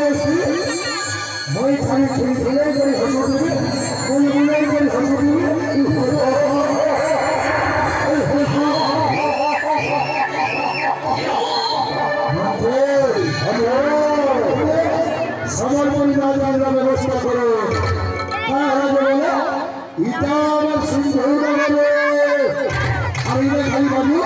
बयसी मैं खाली खेले कोई हंसुदी कोई बुलाई कोई हंसुदी समर्पण राजा व्यवस्था करो इटा सिंधु खाली बाबू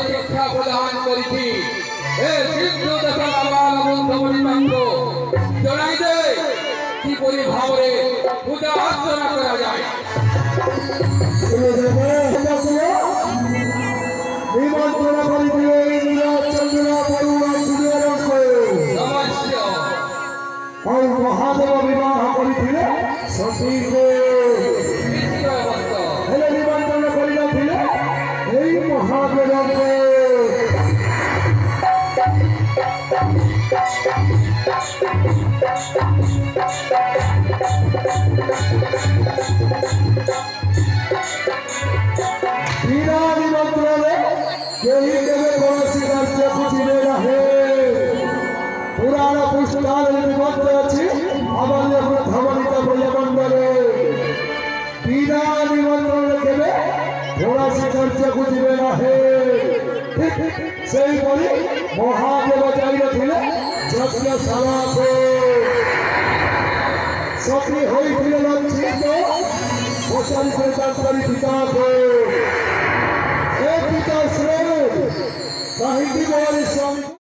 शिक्षा प्रदान करी जनाई दे किपरि भाव पूजा अर्चना करा जाए महादेव विवाह करते सती को निमंत्रण कर महादेव बिना निमंत्रण पुराण पुस्तकाल लिपिबद्ध अच्छी अमल्य धवलित ब्रजमंडले बिना निमंत्रण केवे कौनसी कार्य को जीवे ना से महादेव चाहिए यज्ञशाला को सखी होइथिले लक्षित पोषण प्रदान पिता को पिता श्रेय स्वामी